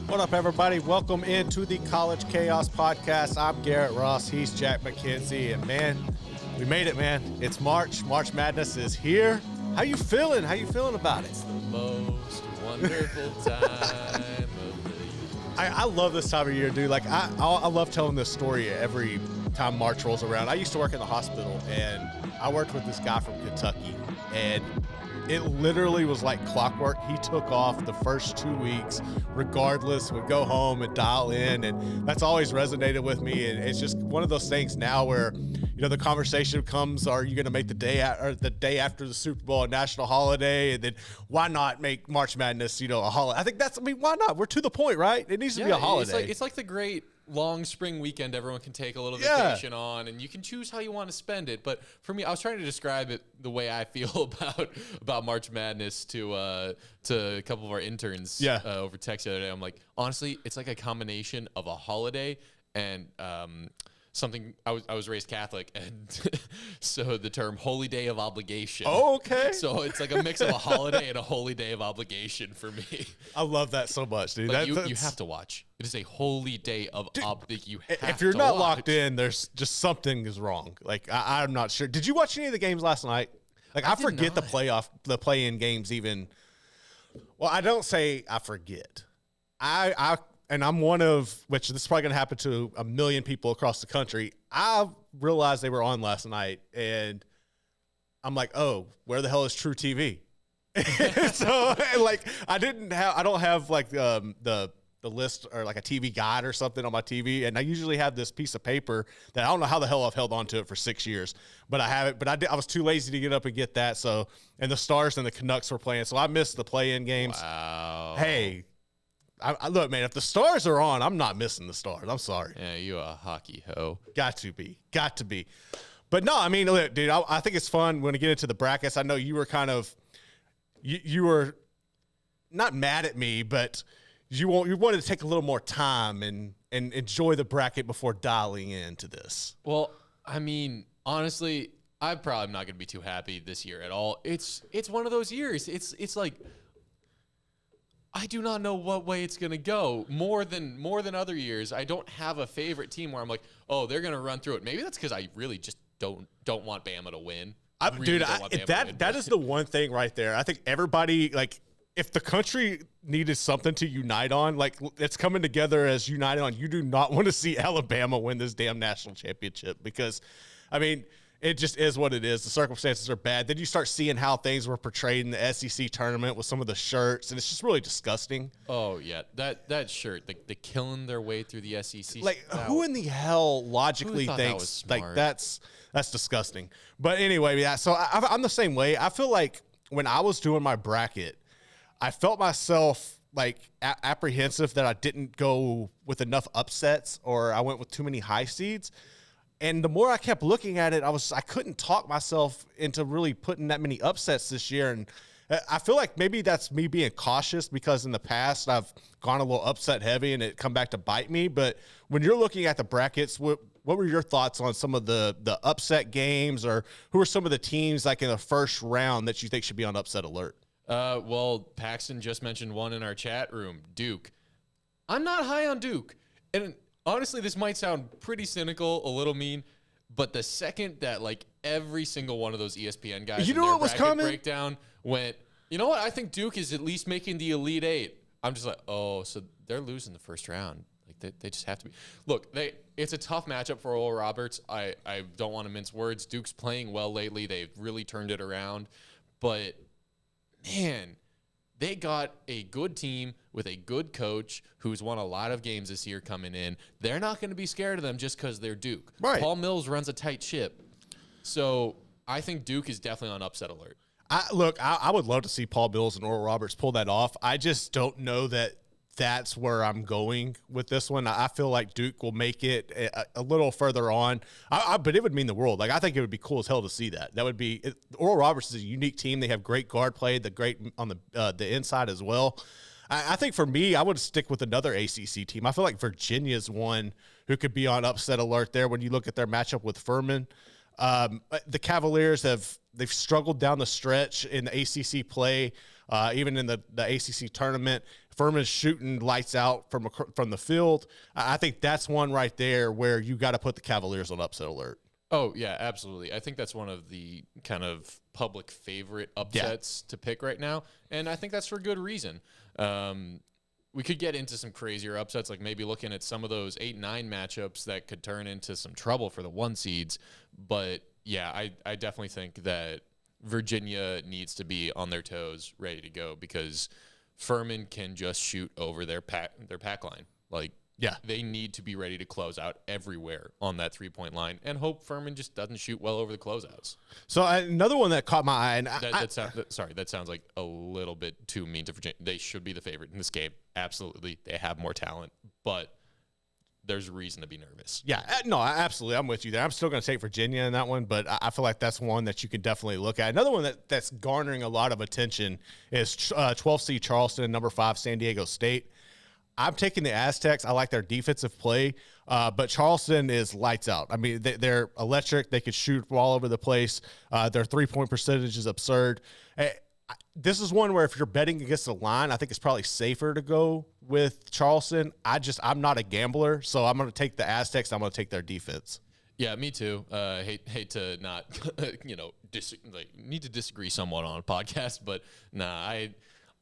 What up, everybody? Welcome into the College Chaos Podcast. I'm Garrett Ross. He's Jack Mackenzie. And, man, we made it, man. It's March. March Madness is here. How you feeling? How you feeling about it? It's the most wonderful time of the year. I love this time of year, dude. Like, I love telling this story every time March rolls around. I used to work in the hospital, and I worked with this guy from Kentucky, and it literally was like clockwork. He took off the first 2 weeks, regardless, would go home and dial in, and that's always resonated with me. And it's just one of those things now where, you know, the conversation comes, are you going to make the day after the Super Bowl a national holiday? And then why not make March Madness, you know, a holiday? Why not? We're to the point, right? It needs to be a holiday. It's like the great long spring weekend everyone can take a little vacation on, and you can choose how you want to spend it. But for me, I was trying to describe it the way I feel about March Madness to a couple of our interns over text the other day. I'm like, honestly, it's like a combination of a holiday and something. I was raised Catholic, and so the term holy day of obligation. Oh, okay. So it's like a mix of a holiday and a holy day of obligation for me. I love that so much, dude. Like you have to watch. It is a holy day of obligation. If you're not locked in, there's just something is wrong. Like I'm not sure. Did you watch any of the games last night? Like I forget the play-in games even. Well, I don't say I forget. And I'm one of, which this is probably going to happen to a million people across the country. I realized they were on last night, and I'm like, oh, where the hell is True TV? So, like, I don't have like the list or like a TV guide or something on my TV, and I usually have this piece of paper that I don't know how the hell I've held on to it for 6 years, but I have it. But I was too lazy to get up and get that. So, and the Stars and the Canucks were playing, so I missed the play-in games. Wow. Hey. I look, man, if the Stars are on, I'm not missing the Stars. I'm sorry. Yeah, you a hockey hoe. Got to be. But no, I mean, look, dude, I think it's fun when we get into the brackets. I know you were kind of you were not mad at me, but you wanted to take a little more time and enjoy the bracket before dialing into this. Well, I mean, honestly, I'm probably not going to be too happy this year at all. It's one of those years. It's like I do not know what way it's going to go. More than other years, I don't have a favorite team where I'm like, oh, they're going to run through it. Maybe that's because I really just don't want Bama to win. That is the one thing right there. I think everybody, like, if the country needed something to unite on, like, it's coming together as united on. You do not want to see Alabama win this damn national championship because, I mean, it just is what it is. The circumstances are bad. Then you start seeing how things were portrayed in the SEC tournament with some of the shirts, and it's just really disgusting. Oh, yeah. That shirt, the killing their way through the SEC. Like, who in the hell logically thinks, like, that's disgusting. But anyway, yeah, so I'm the same way. I feel like when I was doing my bracket, I felt myself, like, apprehensive that I didn't go with enough upsets or I went with too many high seeds. And the more I kept looking at it, I couldn't talk myself into really putting that many upsets this year. And I feel like maybe that's me being cautious because in the past I've gone a little upset heavy and it come back to bite me. But when you're looking at the brackets, what were your thoughts on some of the upset games, or who are some of the teams like in the first round that you think should be on upset alert? Well, Paxton just mentioned one in our chat room, Duke. I'm not high on Duke. And honestly, this might sound pretty cynical, a little mean, but the second that, like, every single one of those ESPN guys in their bracket breakdown went, you know what, I think Duke is at least making the Elite Eight. I'm just like, oh, so they're losing the first round. Like, they just have to be. Look, it's a tough matchup for Oral Roberts. I don't want to mince words. Duke's playing well lately. They've really turned it around. But, man, they got a good team with a good coach who's won a lot of games this year coming in. They're not going to be scared of them just because they're Duke. Right. Paul Mills runs a tight ship. So I think Duke is definitely on upset alert. I would love to see Paul Mills and Oral Roberts pull that off. I just don't know that that's where I'm going with this one. I feel like Duke will make it a little further on, but it would mean the world. Like, I think it would be cool as hell to see that. That would be Oral Roberts is a unique team. They have great guard play, the great on the inside as well. I think for me, I would stick with another ACC team. I feel like Virginia's one who could be on upset alert there when you look at their matchup with Furman. The Cavaliers they've struggled down the stretch in the ACC play, even in the ACC tournament. Furman's shooting lights out from the field. I think that's one right there where you got to put the Cavaliers on upset alert. Oh, yeah, absolutely. I think that's one of the kind of public favorite upsets to pick right now, and I think that's for good reason. We could get into some crazier upsets, like maybe looking at some of those 8-9 matchups that could turn into some trouble for the 1 seeds. But, yeah, I definitely think that Virginia needs to be on their toes, ready to go, because Furman can just shoot over their pack line. Like, yeah, they need to be ready to close out everywhere on that 3-point line, and hope Furman just doesn't shoot well over the closeouts. So another one that caught my eye, and that sounds like a little bit too mean to Virginia. They should be the favorite in this game. Absolutely, they have more talent, but there's reason to be nervous. Yeah, no, absolutely, I'm with you there. I'm still going to take Virginia in that one, but I feel like that's one that you can definitely look at. Another one that's garnering a lot of attention is 12 seed Charleston, number 5 San Diego State. I'm taking the Aztecs. I like their defensive play, but Charleston is lights out. I mean, they're electric. They could shoot all over the place. Their 3-point percentage is absurd. This is one where if you're betting against the line, I think it's probably safer to go with Charleston. I'm not a gambler, so I'm going to take the Aztecs. I'm going to take their defense. Yeah, me too. Hate to not, need to disagree somewhat on a podcast, but nah,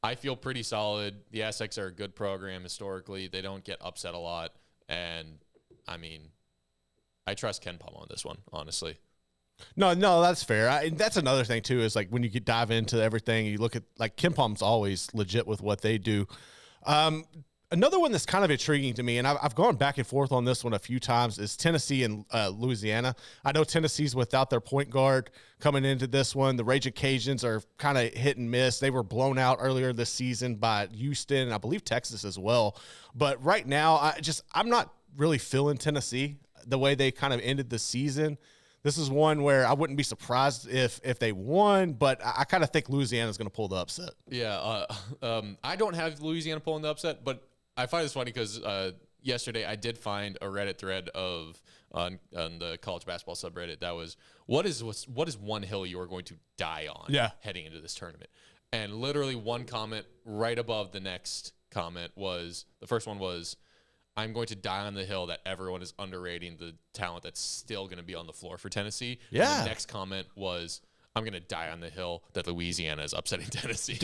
I feel pretty solid. The Aztecs are a good program historically. They don't get upset a lot. And, I mean, I trust Ken Palm on this one, honestly. No, that's fair. That's another thing, too, is like when you dive into everything, you look at like Ken Palm's always legit with what they do. Another one that's kind of intriguing to me, and I've gone back and forth on this one a few times, is Tennessee and Louisiana. I know Tennessee's without their point guard coming into this one. The Raging Cajuns are kind of hit and miss. They were blown out earlier this season by Houston, and I believe Texas as well. But right now, I'm not really feeling Tennessee the way they kind of ended the season. This is one where I wouldn't be surprised if they won, but I kind of think Louisiana's going to pull the upset. Yeah, I don't have Louisiana pulling the upset, but I find this funny because yesterday I did find a Reddit thread on the college basketball subreddit that was what is one hill you are going to die on heading into this tournament, and literally one comment right above the next comment was, the first one was, I'm going to die on the hill that everyone is underrating the talent that's still going to be on the floor for Tennessee. Yeah. And the next comment was, I'm going to die on the hill that Louisiana is upsetting Tennessee.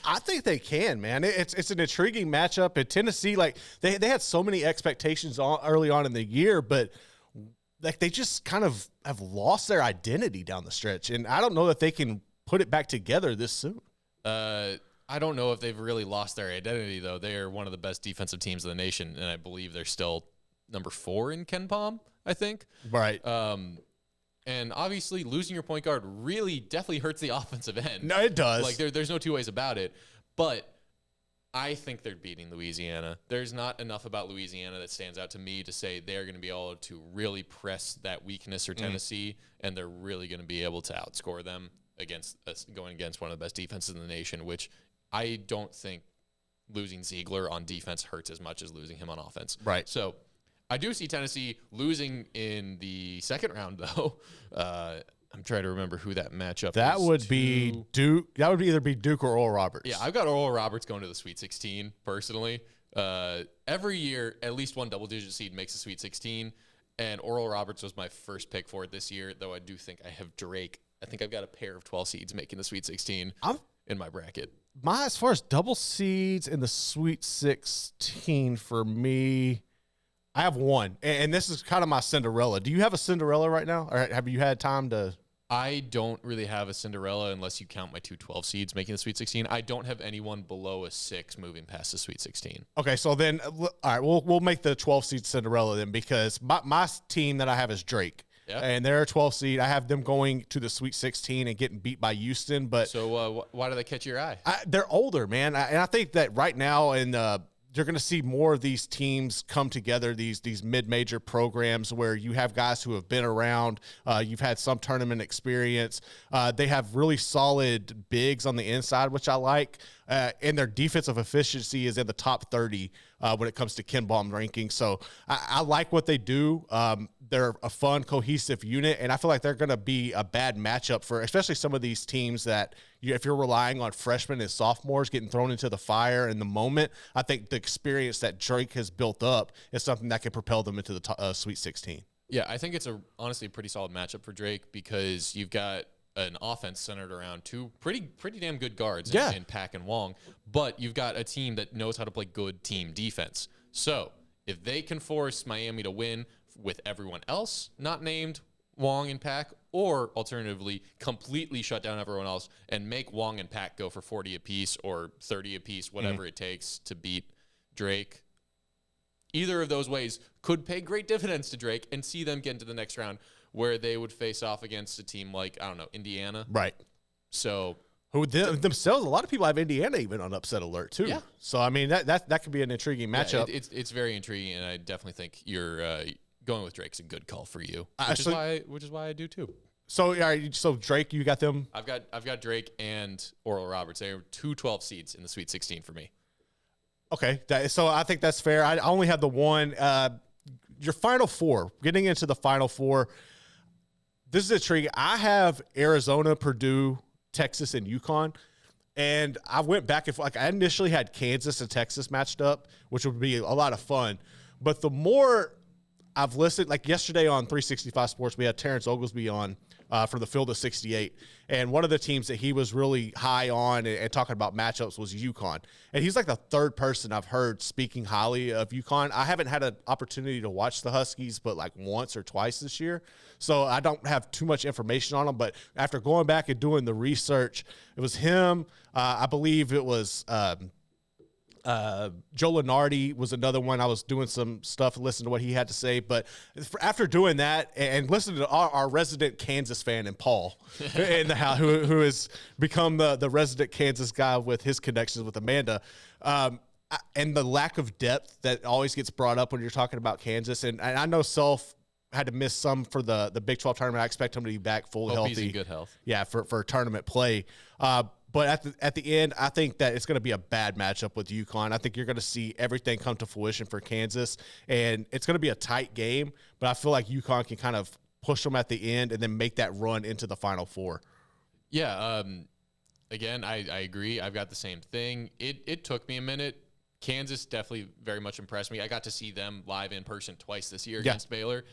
I think they can, man. It's an intriguing matchup. And Tennessee, like they had so many expectations early on in the year, but like they just kind of have lost their identity down the stretch. And I don't know that they can put it back together this soon. I don't know if they've really lost their identity, though. They are one of the best defensive teams in the nation, and I believe they're still number 4 in Ken Palm, I think. Right. And obviously, losing your point guard really definitely hurts the offensive end. No, it does. Like there's no two ways about it. But I think they're beating Louisiana. There's not enough about Louisiana that stands out to me to say they're going to be able to really press that weakness for Tennessee, and they're really going to be able to outscore them going against one of the best defenses in the nation, which I don't think losing Ziegler on defense hurts as much as losing him on offense. Right. So I do see Tennessee losing in the second round, though. I'm trying to remember who that matchup is. That would be Duke. That would either be Duke or Oral Roberts. Yeah, I've got Oral Roberts going to the Sweet 16, personally. Every year, at least one double-digit seed makes the Sweet 16, and Oral Roberts was my first pick for it this year, though I do think I have Drake. I think I've got a pair of 12 seeds making the Sweet 16 in my bracket. As far as double seeds in the Sweet 16 for me, I have one, and this is kind of my Cinderella. Do you have a Cinderella right now, or have you had time to? I don't really have a Cinderella unless you count my 2 12 seeds making the Sweet 16. I don't have anyone below a 6 moving past the Sweet 16. Okay, so then, all right, we'll make the 12 seed Cinderella then, because my team that I have is Drake. Yep. And they're a 12 seed. I have them going to the Sweet 16 and getting beat by Houston. But so why do they catch your eye? They're older, man. And I think that right now you're going to see more of these teams come together, these mid-major programs where you have guys who have been around. You've had some tournament experience. They have really solid bigs on the inside, which I like. and their defensive efficiency is in the top 30 when it comes to Ken Baum ranking. So I like what they do. They're a fun, cohesive unit, and I feel like they're going to be a bad matchup for especially some of these teams that if you're relying on freshmen and sophomores getting thrown into the fire in the moment. I think the experience that Drake has built up is something that can propel them into the Sweet 16. Yeah, I think it's honestly a pretty solid matchup for Drake because you've got an offense centered around two pretty damn good guards in Pack and Wong, but you've got a team that knows how to play good team defense. So if they can force Miami to win with everyone else not named Wong and Pack, or alternatively completely shut down everyone else and make Wong and Pack go for 40 apiece or 30 apiece, whatever it takes to beat Drake, either of those ways could pay great dividends to Drake and see them get into the next round where they would face off against a team like, I don't know, Indiana. Right. So who themselves, a lot of people have Indiana even on upset alert too. Yeah. So I mean that could be an intriguing matchup. Yeah, it's very intriguing, and I definitely think you're going with Drake's a good call for you, which is why I do too. So so Drake, you got them. I've got Drake and Oral Roberts. They are 2-12 seeds in the Sweet 16 for me. Okay, so I think that's fair. I only have the one. Your Final Four, getting into the Final Four. This is intriguing. I have Arizona, Purdue, Texas, and UConn. And I went back and forth. I initially had Kansas and Texas matched up, which would be a lot of fun. But the more I've listened, like yesterday on 365 Sports, we had Terrence Oglesby on from the Field of 68. And one of the teams that he was really high on and talking about matchups was UConn. And he's like the third person I've heard speaking highly of UConn. I haven't had an opportunity to watch the Huskies but like once or twice this year. So I don't have too much information on them. But after going back and doing the research, it was him. I believe it was Joe Lenardi was another one. I was doing some stuff, listening to what he had to say. But after doing that and listening to our resident Kansas fan and Paul in the house, who has become the resident Kansas guy with his connections with Amanda, and the lack of depth that always gets brought up when you're talking about Kansas. And I know Self had to miss some for the Big 12 tournament. I expect him to be back full healthy. He's in good health. Yeah, for tournament play. But at the end, I think that it's going to be a bad matchup with UConn. I think you're going to see everything come to fruition for Kansas, and it's going to be a tight game. But I feel like UConn can kind of push them at the end and then make that run into the Final Four. Yeah. Again, I agree. I've got the same thing. It took me a minute. Kansas definitely very much impressed me. I got to see them live in person twice this year against Baylor,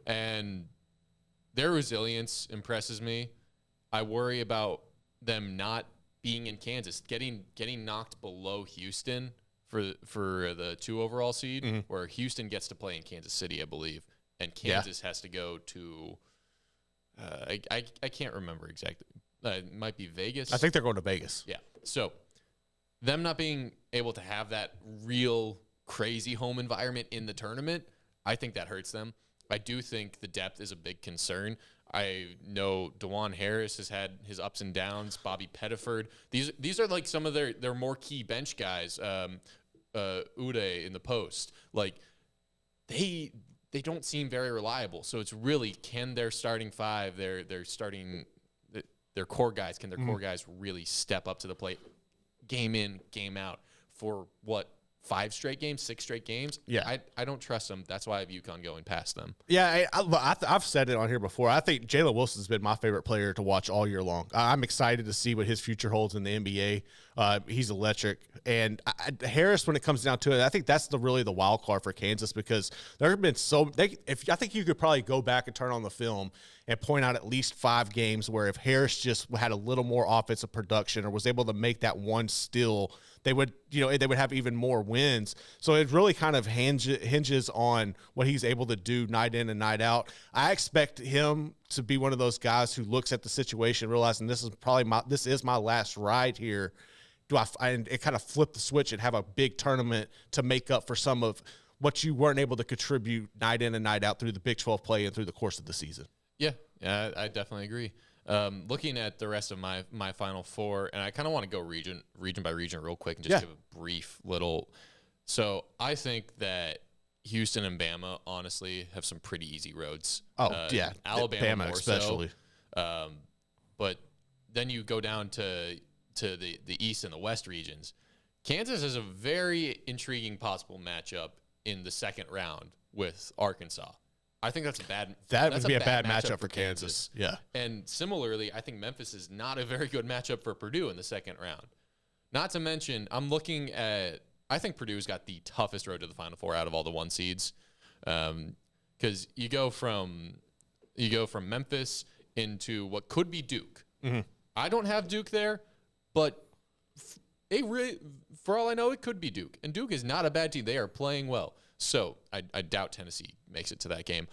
and their resilience impresses me. I worry about them not being in Kansas, getting knocked below Houston for the 2 overall seed, where Houston gets to play in Kansas City, I believe, and Kansas has to go to I can't remember exactly. It might be Vegas. I think they're going to Vegas. Yeah. So them not being able to have that real crazy home environment in the tournament, I think that hurts them. I do think the depth is a big concern. I know DeJuan Harris has had his ups and downs. Bobby Pettiford. These are like some of their more key bench guys. Uday in the post. Like they don't seem very reliable. So it's really, can their starting five, their core guys, can their core guys really step up to the plate, game in, game out for what? 5 straight games, 6 straight games. Yeah, I don't trust them. That's why I have UConn going past them. Yeah, I've said it on here before. I think Jalen Wilson's been my favorite player to watch all year long. I'm excited to see what his future holds in the NBA. He's electric. And Harris, when it comes down to it, I think that's really the wild card for Kansas, because there have been I think you could probably go back and turn on the film and point out at least 5 games where if Harris just had a little more offensive production or was able to make that one steal, they would have even more wins. So it really kind of hinges on what he's able to do night in and night out. I expect him to be one of those guys who looks at the situation, realizing this is my last ride here. And kind of flip the switch and have a big tournament to make up for some of what you weren't able to contribute night in and night out through the Big 12 play and through the course of the season. Yeah, I definitely agree. Looking at the rest of my Final Four, and I kind of want to go region by region real quick and just give a brief little. So I think that Houston and Bama honestly have some pretty easy roads. Alabama more especially. So. But then you go down to to the East and the West regions. Kansas is a very intriguing possible matchup in the second round with Arkansas. I think that's a bad. That would be a bad matchup for Kansas. Yeah. And similarly, I think Memphis is not a very good matchup for Purdue in the second round. Not to mention, I'm looking at. I think Purdue's got the toughest road to the Final Four out of all the 1 seeds, because you go from Memphis into what could be Duke. Mm-hmm. I don't have Duke there, but for all I know, it could be Duke. And Duke is not a bad team. They are playing well. So I doubt Tennessee makes it to that game.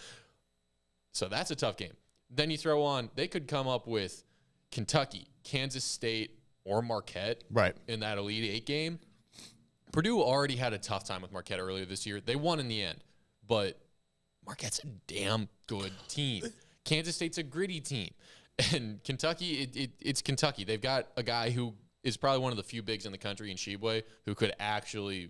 So that's a tough game. Then you throw on, they could come up with Kentucky, Kansas State, or Marquette in that Elite Eight game. Purdue already had a tough time with Marquette earlier this year. They won in the end, but Marquette's a damn good team. Kansas State's a gritty team. And Kentucky, it's Kentucky. They've got a guy who is probably one of the few bigs in the country in Sheboy who could actually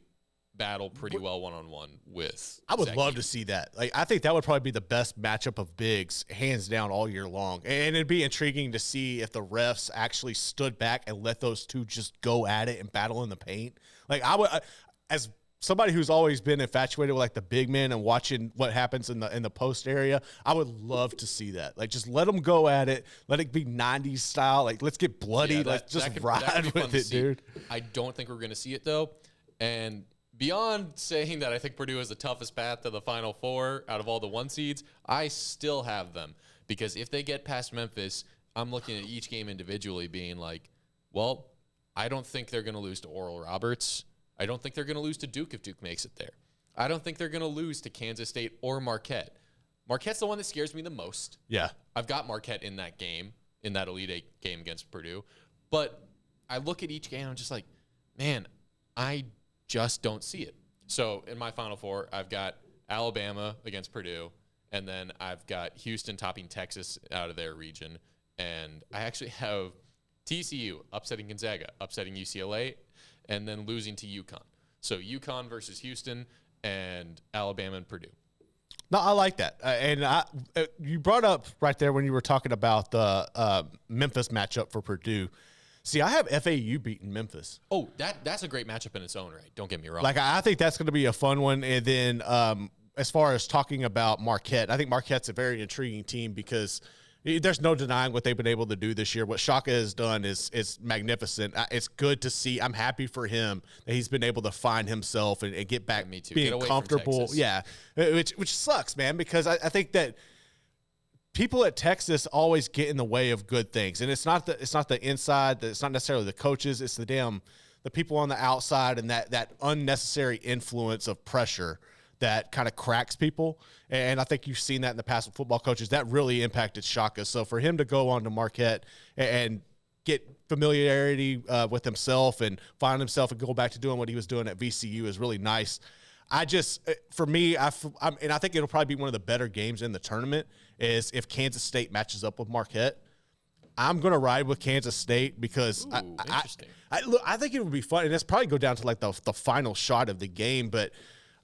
battle pretty well one-on-one with I would Zach love Edey. to see that. Like, I think that would probably be the best matchup of bigs, hands down, all year long. And it'd be intriguing to see if the refs actually stood back and let those two just go at it and battle in the paint. Like, I would, as somebody who's always been infatuated with like the big men and watching what happens in the post area, I would love to see that. Like, just let them go at it. Let it be 90s style. Like, let's get bloody. Yeah, let's just ride with it, dude. I don't think we're going to see it, though. And beyond saying that I think Purdue is the toughest path to the Final Four out of all the 1 seeds, I still have them. Because if they get past Memphis, I'm looking at each game individually being like, well, I don't think they're going to lose to Oral Roberts. I don't think they're going to lose to Duke if Duke makes it there. I don't think they're going to lose to Kansas State or Marquette. Marquette's the one that scares me the most. Yeah. I've got Marquette in that game, in that Elite Eight game against Purdue. But I look at each game and I'm just like, man, I just don't see it. So in my Final Four, I've got Alabama against Purdue, and then I've got Houston topping Texas out of their region. And I actually have TCU upsetting Gonzaga, upsetting UCLA, and then losing to UConn. So UConn versus Houston and Alabama and Purdue. No, I like that. You brought up right there when you were talking about the Memphis matchup for Purdue. See, I have FAU beating Memphis. Oh, that's a great matchup in its own right. Don't get me wrong. Like, I think that's going to be a fun one. And then as far as talking about Marquette, I think Marquette's a very intriguing team because there's no denying what they've been able to do this year. What Shaka has done is magnificent. It's good to see. I'm happy for him that he's been able to find himself and get back Me too. being Get away from comfortable. Texas. Yeah, which sucks, man, because I think that people at Texas always get in the way of good things, and it's not the inside. It's not necessarily the coaches. It's the people on the outside and that unnecessary influence of pressure that kind of cracks people. And I think you've seen that in the past with football coaches. That really impacted Shaka. So for him to go on to Marquette and get familiarity with himself and find himself and go back to doing what he was doing at VCU is really nice. I think it'll probably be one of the better games in the tournament is if Kansas State matches up with Marquette. I'm going to ride with Kansas State because interesting. I think it would be fun. And it's probably go down to like the final shot of the game, but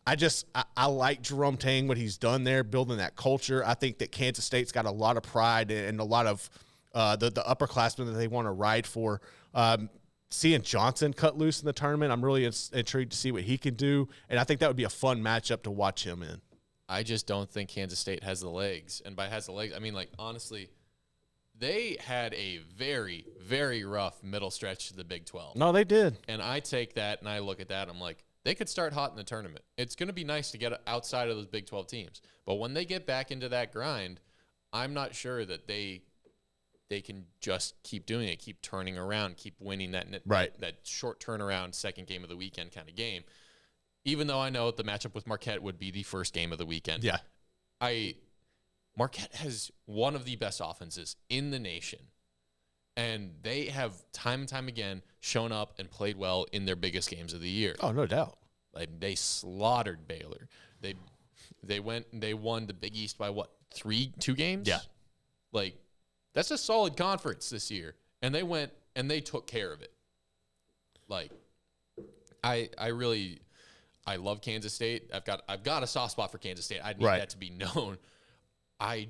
I like Jerome Tang, what he's done there, building that culture. I think that Kansas State's got a lot of pride and a lot of the upperclassmen that they want to ride for. Seeing Johnson cut loose in the tournament, I'm really intrigued to see what he can do, and I think that would be a fun matchup to watch him in. I just don't think Kansas State has the legs. And by has the legs, I mean, like, honestly, they had a very, very rough middle stretch to the Big 12. No, they did. And I take that and I look at that and I'm like, they could start hot in the tournament. It's going to be nice to get outside of those Big 12 teams. But when they get back into that grind, I'm not sure that they can just keep doing it, keep turning around, keep winning that short turnaround second game of the weekend kind of game. Even though I know the matchup with Marquette would be the first game of the weekend. Yeah. Marquette has one of the best offenses in the nation. And they have time and time again shown up and played well in their biggest games of the year. Oh, no doubt. Like, they slaughtered Baylor. They won the Big East by what, 2 games? Yeah. Like, that's a solid conference this year. And they went and they took care of it. Like, I love Kansas State. I've got a soft spot for Kansas State. I need that to be known. I'm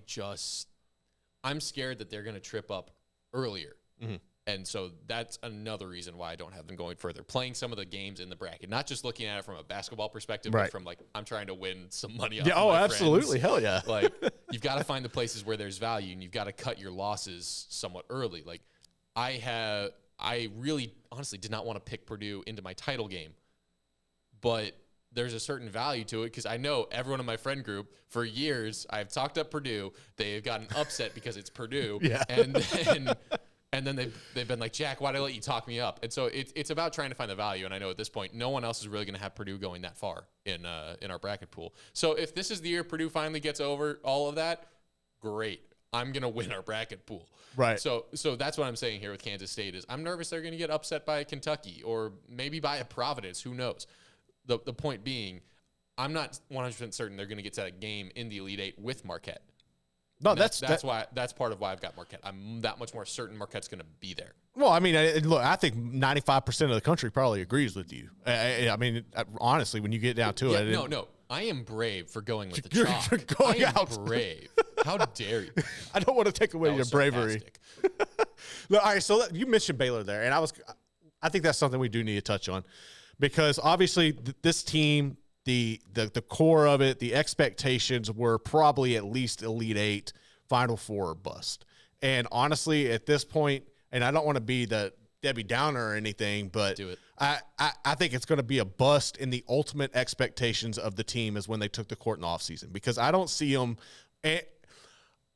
scared that they're going to trip up earlier. Mm-hmm. And so that's another reason why I don't have them going further. Playing some of the games in the bracket, not just looking at it from a basketball perspective, but from like, I'm trying to win some money off of my absolutely. friends. Hell yeah. Like, you've got to find the places where there's value, and you've got to cut your losses somewhat early. Like, I really honestly did not want to pick Purdue into my title game, but there's a certain value to it because I know everyone in my friend group for years I've talked up Purdue. They've gotten upset because it's Purdue, and then they've been like, Jack, why'd I let you talk me up? And so it's about trying to find the value. And I know at this point, no one else is really going to have Purdue going that far in our bracket pool. So if this is the year Purdue finally gets over all of that, great. I'm going to win our bracket pool. Right. So that's what I'm saying here with Kansas State is I'm nervous they're going to get upset by a Kentucky or maybe by a Providence. Who knows? The point being, I'm not 100% certain they're going to get to that game in the Elite Eight with Marquette. No, that's part of why I've got Marquette. I'm that much more certain Marquette's going to be there. Well, I mean, look, I think 95% of the country probably agrees with you. I mean, honestly, when you get down to it. No. I am brave for going with the chalk. I am brave. How dare you? I don't want to take away your bravery. Look, all right, so you mentioned Baylor there, and I think that's something we do need to touch on because obviously this team, the core of it, the expectations were probably at least Elite Eight, Final Four or bust. And honestly, at this point, and I don't want to be the Debbie Downer or anything, but do it. I think it's going to be a bust in the ultimate expectations of the team is when they took the court in the offseason because I don't see them. And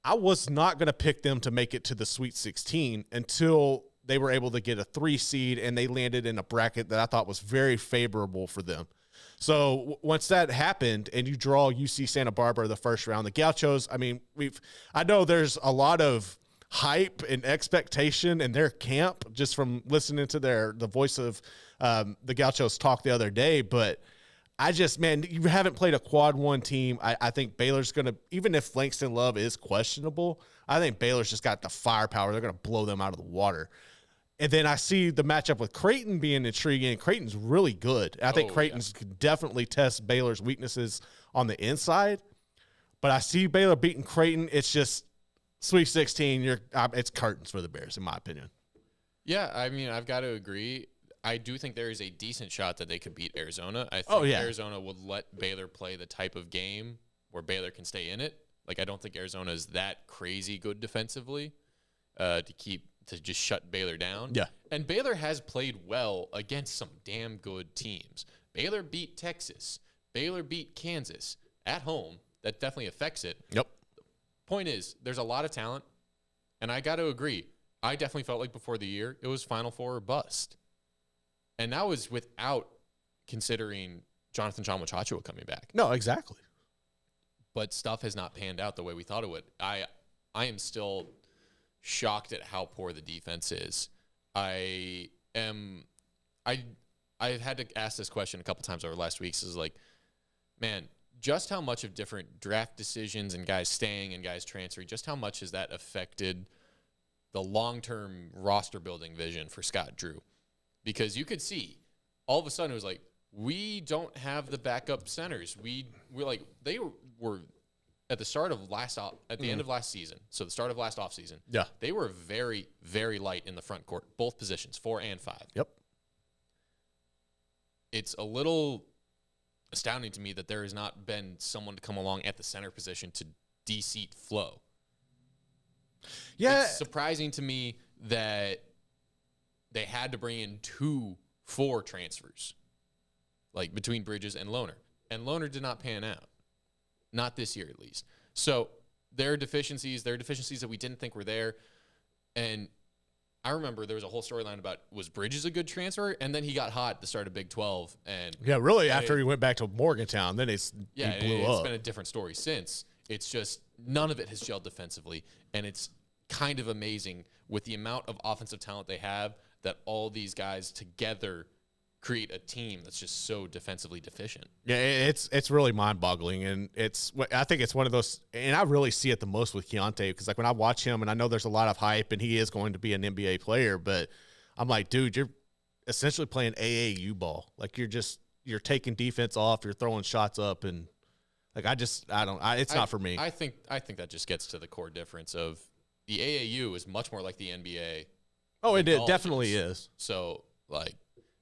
I was not going to pick them to make it to the Sweet 16 until they were able to get a 3 seed and they landed in a bracket that I thought was very favorable for them. So once that happened and you draw UC Santa Barbara the first round, the Gauchos, I mean, I know there's a lot of hype and expectation in their camp just from listening to the voice of the Gauchos talk the other day. But you haven't played a quad one team. I think Baylor's going to, even if Langston Love is questionable, I think Baylor's just got the firepower. They're going to blow them out of the water. And then I see the matchup with Creighton being intriguing. Creighton's really good. I think Creighton's can definitely test Baylor's weaknesses on the inside. But I see Baylor beating Creighton. It's just Sweet 16. It's curtains for the Bears, in my opinion. Yeah, I mean, I've got to agree. I do think there is a decent shot that they could beat Arizona. I think Arizona would let Baylor play the type of game where Baylor can stay in it. Like, I don't think Arizona is that crazy good defensively to just shut Baylor down. Yeah. And Baylor has played well against some damn good teams. Baylor beat Texas. Baylor beat Kansas at home. That definitely affects it. Yep. Point is, there's a lot of talent, and I got to agree. I definitely felt like before the year, it was Final Four or bust. And that was without considering Jonathan Chama coming back. No, exactly. But stuff has not panned out the way we thought it would. I am still shocked at how poor the defense is. I've had to ask this question a couple times over the last weeks. Is like, man, just how much of different draft decisions and guys staying and guys transferring, just how much has that affected the long-term roster building vision for Scott Drew? Because you could see all of a sudden it was like, we don't have the backup centers. We're like, they were at the start of the end of last season, so the start of last offseason, they were very, very light in the front court, both positions, 4 and 5. Yep. It's a little astounding to me that there has not been someone to come along at the center position to de-seat Flo. Yeah. It's surprising to me that they had to bring in 4 transfers, like between Bridges and Lohner. And Lohner did not pan out. Not this year, at least. So there are deficiencies that we didn't think were there. And I remember there was a whole storyline about, was Bridges a good transfer? And then he got hot at the start of Big 12. After he went back to Morgantown, then he blew up. It's been a different story since. It's just none of it has gelled defensively. And it's kind of amazing with the amount of offensive talent they have that all these guys together create a team that's just so defensively deficient. Yeah, it's really mind-boggling, and I think it's one of those, and I really see it the most with Keontae, because like when I watch him, and I know there's a lot of hype, and he is going to be an NBA player, but I'm like, dude, you're essentially playing AAU ball. Like you're taking defense off, you're throwing shots up, and like it's not for me. I think that just gets to the core difference of the AAU is much more like the NBA. Oh, it than definitely colleges. is. So, like,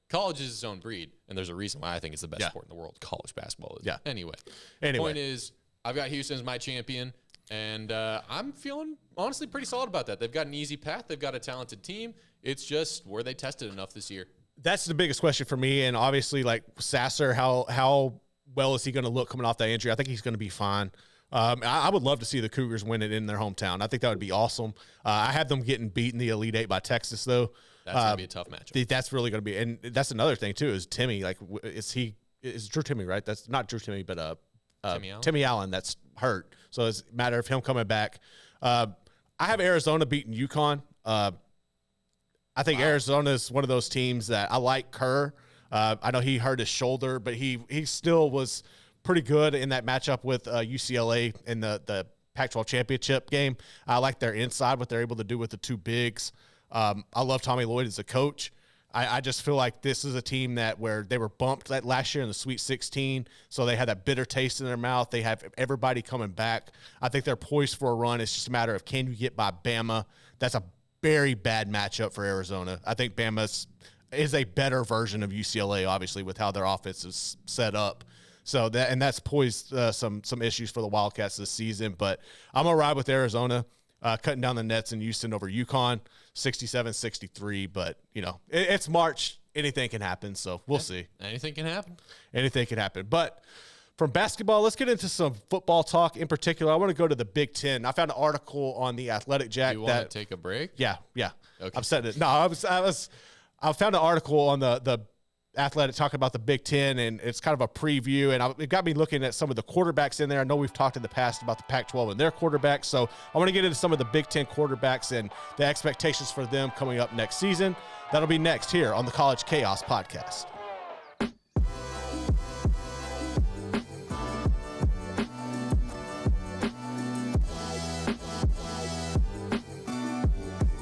college is its own breed, and there's a reason why I think it's the best Yeah. sport in the world. College basketball is. Yeah. Anyway, Anyway. point is, I've got Houston as my champion, and I'm feeling honestly pretty solid about that. They've got an easy path. They've got a talented team. It's just were they tested enough this year? That's the biggest question for me. And obviously, like Sasser, how well is he going to look coming off that injury? I think he's going to be fine. I would love to see the Cougars win it in their hometown. I think that would be awesome. I have them getting beat in the Elite Eight by Texas, though. That's going to be a tough matchup. That's really going to be, and that's another thing too. Is Timmy like is Drew Timmy right? That's not Drew Timmy, but Timmy Allen that's hurt. So it's a matter of him coming back. I have Arizona beating UConn. I think Arizona is one of those teams that I like Kerr. I know he hurt his shoulder, but he still was pretty good in that matchup with UCLA in the Pac-12 championship game. I like their inside, what they're able to do with the two bigs. I love Tommy Lloyd as a coach. I just feel like this is a team where they were bumped that last year in the Sweet 16, so they had that bitter taste in their mouth. They have everybody coming back. I think they're poised for a run. It's just a matter of can you get by Bama. That's a very bad matchup for Arizona. I think Bama is a better version of UCLA, obviously, with how their offense is set up. So that's poised some issues for the Wildcats this season. But I'm going to ride with Arizona, cutting down the nets in Houston over UConn, 67-63. But, it's March. Anything can happen, so we'll see. Anything can happen. Anything can happen. But from basketball, let's get into some football talk. In particular, I want to go to the Big Ten. I found an article on the Athletic Jack. Do you want to take a break? Yeah. Okay. I'm setting it. No, I found an article on the Athletic talking about the Big Ten, and it's kind of a preview, and it got me looking at some of the quarterbacks in there. I know we've talked in the past about the Pac-12 and their quarterbacks, so I want to get into some of the Big Ten quarterbacks and the expectations for them coming up next season. That'll be next here on the College Chaos Podcast.